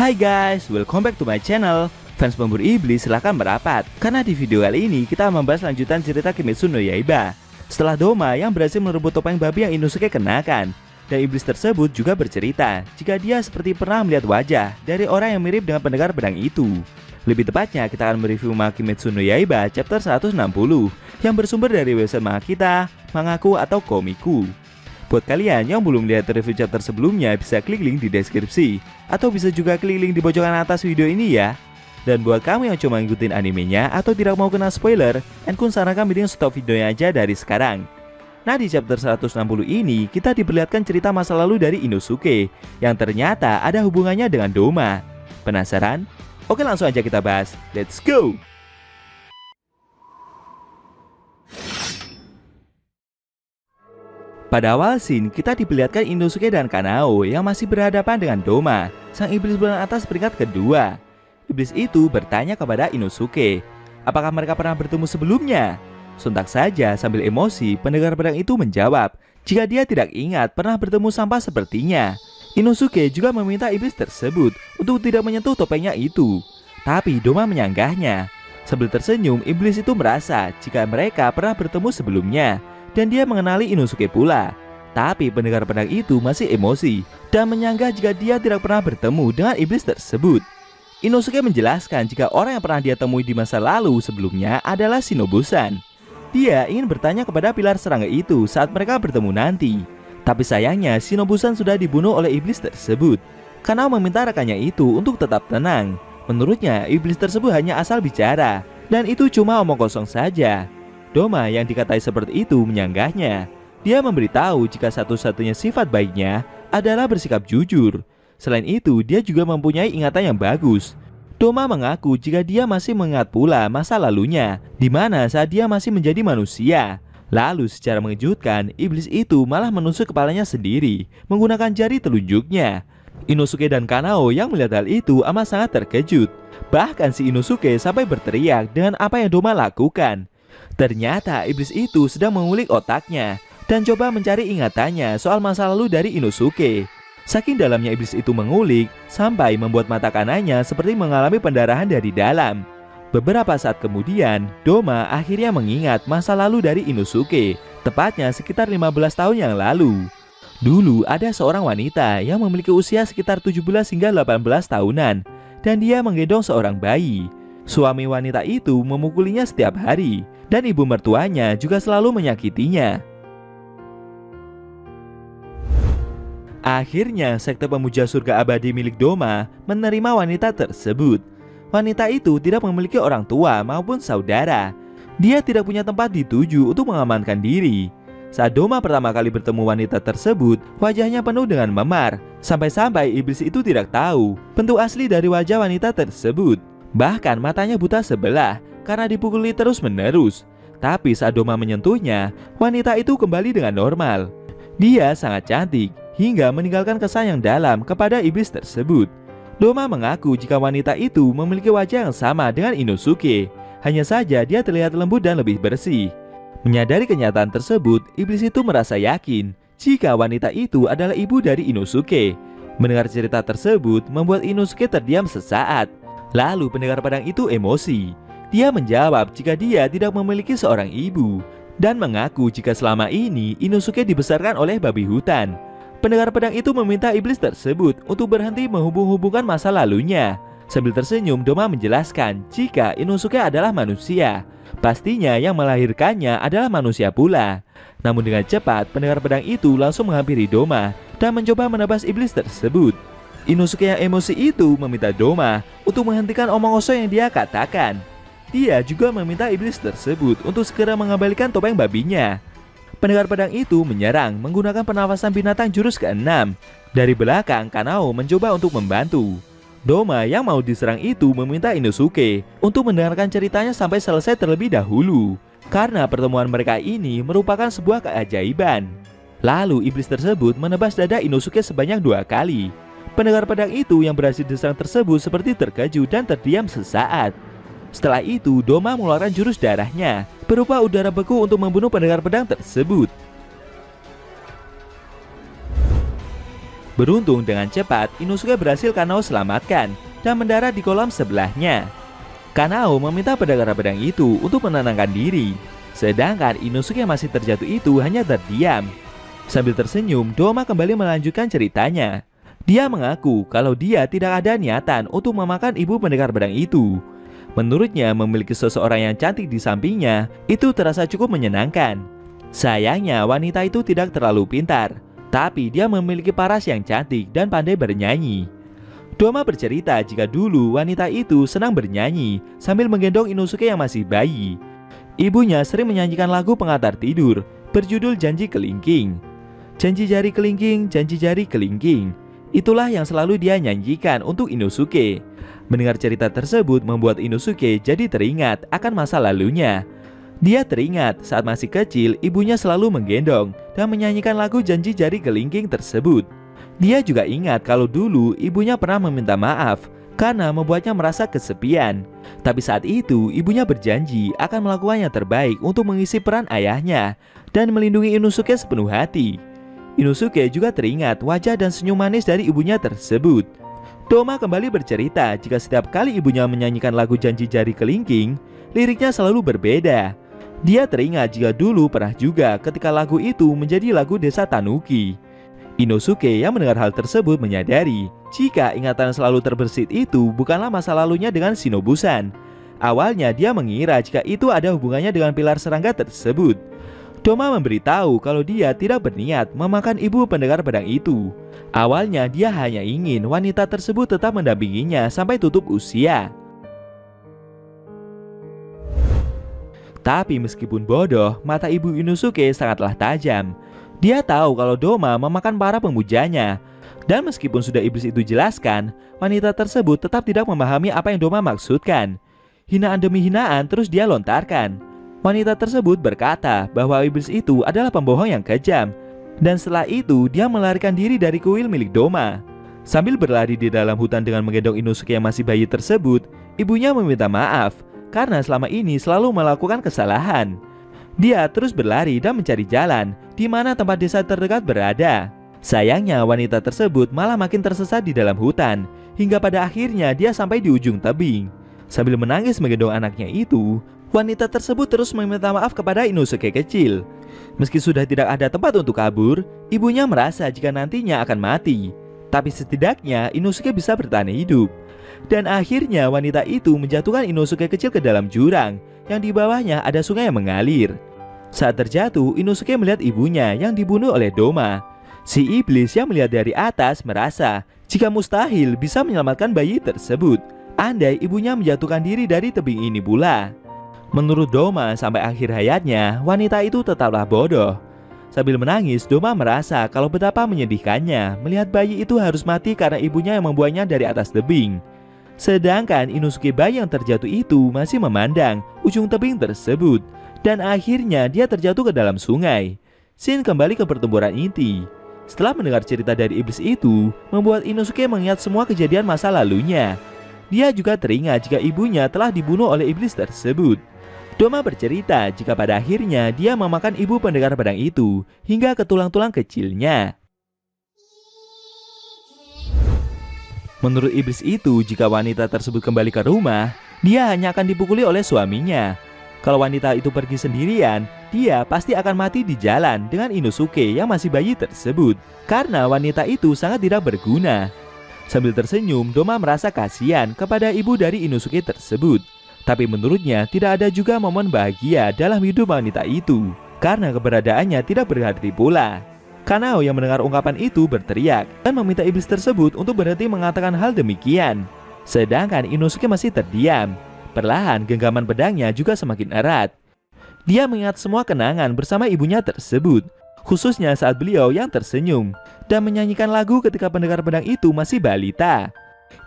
Hai guys, welcome back to my channel. Fans pemburu iblis silahkan merapat, karena di video kali ini kita membahas lanjutan cerita Kimetsu no Yaiba. Setelah Doma yang berhasil merebut topeng babi yang Inosuke kenakan, dan iblis tersebut juga bercerita jika dia seperti pernah melihat wajah dari orang yang mirip dengan pendekar pedang itu. Lebih tepatnya kita akan mereview manga Kimetsu no Yaiba chapter 160 yang bersumber dari website manga kita, Mangaku atau Komiku. Buat kalian yang belum lihat review chapter sebelumnya, bisa klik link di deskripsi, atau bisa juga klik link di pojokan atas video ini ya. Dan buat kamu yang cuma ngikutin animenya atau tidak mau kena spoiler, Enkun sarankan mending stop videonya aja dari sekarang. Nah, di chapter 160 ini kita diperlihatkan cerita masa lalu dari Inosuke yang ternyata ada hubungannya dengan Doma. Penasaran? Oke, langsung aja kita bahas. Let's go! Pada awal scene, kita diperlihatkan Inosuke dan Kanao yang masih berhadapan dengan Doma, sang iblis bulan atas peringkat kedua. Iblis itu bertanya kepada Inosuke, apakah mereka pernah bertemu sebelumnya? Sontak saja sambil emosi, pendekar pedang itu menjawab, jika dia tidak ingat pernah bertemu sampah sepertinya. Inosuke juga meminta iblis tersebut untuk tidak menyentuh topengnya itu, tapi Doma menyanggahnya. Sambil tersenyum, iblis itu merasa jika mereka pernah bertemu sebelumnya, dan dia mengenali Inosuke pula. Tapi pendekar pedang itu masih emosi dan menyanggah jika dia tidak pernah bertemu dengan iblis tersebut. Inosuke menjelaskan jika orang yang pernah dia temui di masa lalu sebelumnya adalah Shinobu-san. Dia ingin bertanya kepada pilar serangga itu saat mereka bertemu nanti. Tapi sayangnya Shinobu-san sudah dibunuh oleh iblis tersebut. Kanao meminta rekannya itu untuk tetap tenang. Menurutnya iblis tersebut hanya asal bicara, dan itu cuma omong kosong saja. Doma yang dikatai seperti itu menyanggahnya. Dia memberitahu jika satu-satunya sifat baiknya adalah bersikap jujur. Selain itu, dia juga mempunyai ingatan yang bagus. Doma mengaku jika dia masih mengingat pula masa lalunya, di mana saat dia masih menjadi manusia. Lalu secara mengejutkan, iblis itu malah menusuk kepalanya sendiri menggunakan jari telunjuknya. Inosuke dan Kanao yang melihat hal itu amat sangat terkejut. Bahkan si Inosuke sampai berteriak dengan apa yang Doma lakukan. Ternyata iblis itu sedang mengulik otaknya dan coba mencari ingatannya soal masa lalu dari Inosuke. Saking dalamnya iblis itu mengulik, sampai membuat mata kanannya seperti mengalami pendarahan dari dalam. Beberapa saat kemudian, Doma akhirnya mengingat masa lalu dari Inosuke, tepatnya sekitar 15 tahun yang lalu. Dulu ada seorang wanita yang memiliki usia sekitar 17 hingga 18 tahunan, dan dia menggendong seorang bayi. Suami wanita itu memukulinya setiap hari, dan ibu mertuanya juga selalu menyakitinya. Akhirnya, sekte pemuja surga abadi milik Doma menerima wanita tersebut. Wanita itu tidak memiliki orang tua maupun saudara. Dia tidak punya tempat dituju untuk mengamankan diri. Saat Doma pertama kali bertemu wanita tersebut, wajahnya penuh dengan memar. Sampai-sampai iblis itu tidak tahu bentuk asli dari wajah wanita tersebut. Bahkan matanya buta sebelah karena dipukuli terus-menerus. Tapi saat Doma menyentuhnya, wanita itu kembali dengan normal. Dia sangat cantik hingga meninggalkan kesan yang dalam kepada iblis tersebut. Doma mengaku jika wanita itu memiliki wajah yang sama dengan Inosuke. Hanya saja dia terlihat lembut dan lebih bersih. Menyadari kenyataan tersebut, iblis itu merasa yakin jika wanita itu adalah ibu dari Inosuke. Mendengar cerita tersebut membuat Inosuke terdiam sesaat. Lalu pendekar pedang itu emosi. Dia menjawab jika dia tidak memiliki seorang ibu, dan mengaku jika selama ini Inosuke dibesarkan oleh babi hutan. Pendekar pedang itu meminta iblis tersebut untuk berhenti menghubung-hubungkan masa lalunya. Sambil tersenyum, Doma menjelaskan jika Inosuke adalah manusia. Pastinya yang melahirkannya adalah manusia pula. Namun dengan cepat, pendekar pedang itu langsung menghampiri Doma dan mencoba menebas iblis tersebut. Inosuke yang emosi itu meminta Doma untuk menghentikan omong kosong yang dia katakan. Dia juga meminta iblis tersebut untuk segera mengembalikan topeng babinya. Pendekar pedang itu menyerang menggunakan pernafasan binatang jurus ke-6. Dari belakang, Kanao mencoba untuk membantu. Doma yang mau diserang itu meminta Inosuke untuk mendengarkan ceritanya sampai selesai terlebih dahulu, karena pertemuan mereka ini merupakan sebuah keajaiban. Lalu iblis tersebut menebas dada Inosuke sebanyak 2 kali. Pendekar pedang itu yang berhasil diserang tersebut seperti terkejut dan terdiam sesaat. Setelah itu, Doma mengeluarkan jurus darahnya berupa udara beku untuk membunuh pendekar pedang tersebut. Beruntung dengan cepat, Inosuke berhasil Kanao selamatkan dan mendarat di kolam sebelahnya. Kanao meminta pendekar pedang itu untuk menenangkan diri, sedangkan Inosuke masih terjatuh itu hanya terdiam. Sambil tersenyum, Doma kembali melanjutkan ceritanya. Dia mengaku kalau dia tidak ada niatan untuk memakan ibu pendekar pedang itu. Menurutnya, memiliki seseorang yang cantik di sampingnya itu terasa cukup menyenangkan. Sayangnya, wanita itu tidak terlalu pintar, tapi dia memiliki paras yang cantik dan pandai bernyanyi. Doma bercerita jika dulu wanita itu senang bernyanyi sambil menggendong Inosuke yang masih bayi. Ibunya sering menyanyikan lagu pengantar tidur berjudul Janji Kelingking. Janji jari kelingking, janji jari kelingking. Itulah yang selalu dia nyanyikan untuk Inosuke. Mendengar cerita tersebut membuat Inosuke jadi teringat akan masa lalunya. Dia teringat saat masih kecil ibunya selalu menggendong dan menyanyikan lagu Janji Jari Kelingking tersebut. Dia juga ingat kalau dulu ibunya pernah meminta maaf karena membuatnya merasa kesepian. Tapi saat itu ibunya berjanji akan melakukan yang terbaik untuk mengisi peran ayahnya dan melindungi Inosuke sepenuh hati. Inosuke juga teringat wajah dan senyum manis dari ibunya tersebut. Doma kembali bercerita jika setiap kali ibunya menyanyikan lagu Janji Jari Kelingking, liriknya selalu berbeda. Dia teringat jika dulu pernah juga ketika lagu itu menjadi lagu desa Tanuki. Inosuke yang mendengar hal tersebut menyadari jika ingatan selalu terbersit itu bukanlah masa lalunya dengan Shinobu-san. Awalnya dia mengira jika itu ada hubungannya dengan pilar serangga tersebut. Doma memberitahu kalau dia tidak berniat memakan ibu pendekar pedang itu. Awalnya dia hanya ingin wanita tersebut tetap mendampinginya sampai tutup usia. Tapi meskipun bodoh, mata ibu Inosuke sangatlah tajam. Dia tahu kalau Doma memakan para pemujanya. Dan meskipun sudah iblis itu jelaskan, wanita tersebut tetap tidak memahami apa yang Doma maksudkan. Hinaan demi hinaan terus dia lontarkan. Wanita tersebut berkata bahwa iblis itu adalah pembohong yang kejam. Dan setelah itu dia melarikan diri dari kuil milik Doma. Sambil berlari di dalam hutan dengan menggendong Inosuke yang masih bayi tersebut, ibunya meminta maaf karena selama ini selalu melakukan kesalahan. Dia terus berlari dan mencari jalan di mana tempat desa terdekat berada. Sayangnya wanita tersebut malah makin tersesat di dalam hutan, hingga pada akhirnya dia sampai di ujung tebing. Sambil menangis menggendong anaknya itu, wanita tersebut terus meminta maaf kepada Inosuke kecil. Meski sudah tidak ada tempat untuk kabur, ibunya merasa jika nantinya akan mati. Tapi setidaknya Inosuke bisa bertahan hidup. Dan akhirnya wanita itu menjatuhkan Inosuke kecil ke dalam jurang yang di bawahnya ada sungai yang mengalir. Saat terjatuh, Inosuke melihat ibunya yang dibunuh oleh Doma. Si iblis yang melihat dari atas merasa jika mustahil bisa menyelamatkan bayi tersebut andai ibunya menjatuhkan diri dari tebing ini pula. Menurut Doma, sampai akhir hayatnya wanita itu tetaplah bodoh. Sambil menangis, Doma merasa kalau betapa menyedihkannya melihat bayi itu harus mati karena ibunya yang membuangnya dari atas tebing. Sedangkan Inosuke bayi yang terjatuh itu masih memandang ujung tebing tersebut. Dan akhirnya dia terjatuh ke dalam sungai. Shin kembali ke pertempuran inti. Setelah mendengar cerita dari iblis itu, membuat Inosuke mengingat semua kejadian masa lalunya. Dia juga teringat jika ibunya telah dibunuh oleh iblis tersebut. Doma bercerita jika pada akhirnya dia memakan ibu pendekar pedang itu hingga ke tulang-tulang kecilnya. Menurut iblis itu, jika wanita tersebut kembali ke rumah, dia hanya akan dipukuli oleh suaminya. Kalau wanita itu pergi sendirian, dia pasti akan mati di jalan dengan Inosuke yang masih bayi tersebut. Karena wanita itu sangat tidak berguna. Sambil tersenyum, Doma merasa kasihan kepada ibu dari Inosuke tersebut. Tapi menurutnya tidak ada juga momen bahagia dalam hidup wanita itu. Karena keberadaannya tidak berarti pula. Kanao yang mendengar ungkapan itu berteriak dan meminta iblis tersebut untuk berhenti mengatakan hal demikian. Sedangkan Inosuke masih terdiam. Perlahan genggaman pedangnya juga semakin erat. Dia mengingat semua kenangan bersama ibunya tersebut, khususnya saat beliau yang tersenyum dan menyanyikan lagu ketika pendekar pedang itu masih balita.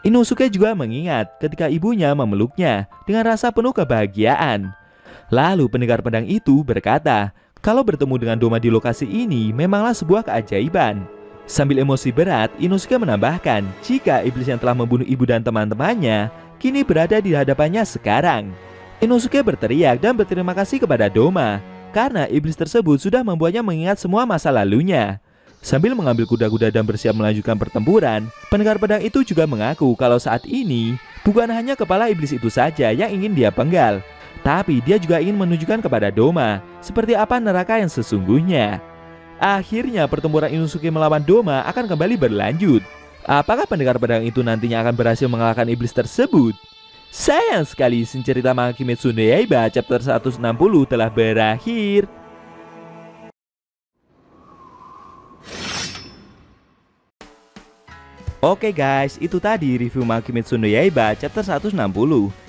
Inosuke juga mengingat ketika ibunya memeluknya dengan rasa penuh kebahagiaan. Lalu pendekar pedang itu berkata kalau bertemu dengan Doma di lokasi ini memanglah sebuah keajaiban. Sambil emosi berat, Inosuke menambahkan jika iblis yang telah membunuh ibu dan teman-temannya kini berada di hadapannya sekarang. Inosuke berteriak dan berterima kasih kepada Doma karena iblis tersebut sudah membuatnya mengingat semua masa lalunya. Sambil mengambil kuda-kuda dan bersiap melanjutkan pertempuran, pendekar pedang itu juga mengaku kalau saat ini bukan hanya kepala iblis itu saja yang ingin dia penggal, tapi dia juga ingin menunjukkan kepada Doma seperti apa neraka yang sesungguhnya. Akhirnya pertempuran Inosuke melawan Doma akan kembali berlanjut. Apakah pendekar pedang itu nantinya akan berhasil mengalahkan iblis tersebut? Sayang sekali cerita manga Kimetsu no Yaiba chapter 160 telah berakhir. Oke guys, itu tadi review manga Kimetsu no Yaiba chapter 160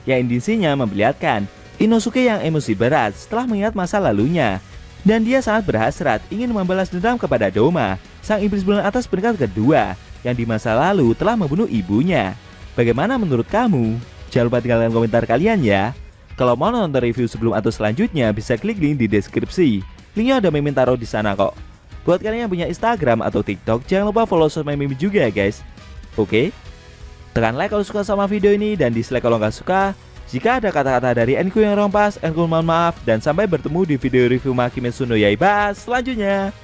yang intinya memperlihatkan Inosuke yang emosi berat setelah mengingat masa lalunya. Dan dia sangat berhasrat ingin membalas dendam kepada Doma, sang iblis bulan atas peringkat kedua yang di masa lalu telah membunuh ibunya. Bagaimana menurut kamu? Jangan lupa tinggalkan komentar kalian ya. Kalau mau nonton review sebelum atau selanjutnya bisa klik link di deskripsi. Linknya ada Mimin taruh di sana kok. Buat kalian yang punya Instagram atau TikTok, jangan lupa follow sosmed Mimin juga ya guys. Oke? Tekan like kalau suka sama video ini dan dislike kalau nggak suka. Jika ada kata-kata dari Enku yang wrong pas, Enku mohon maaf dan sampai bertemu di video review manga Kimetsu no Yaiba selanjutnya.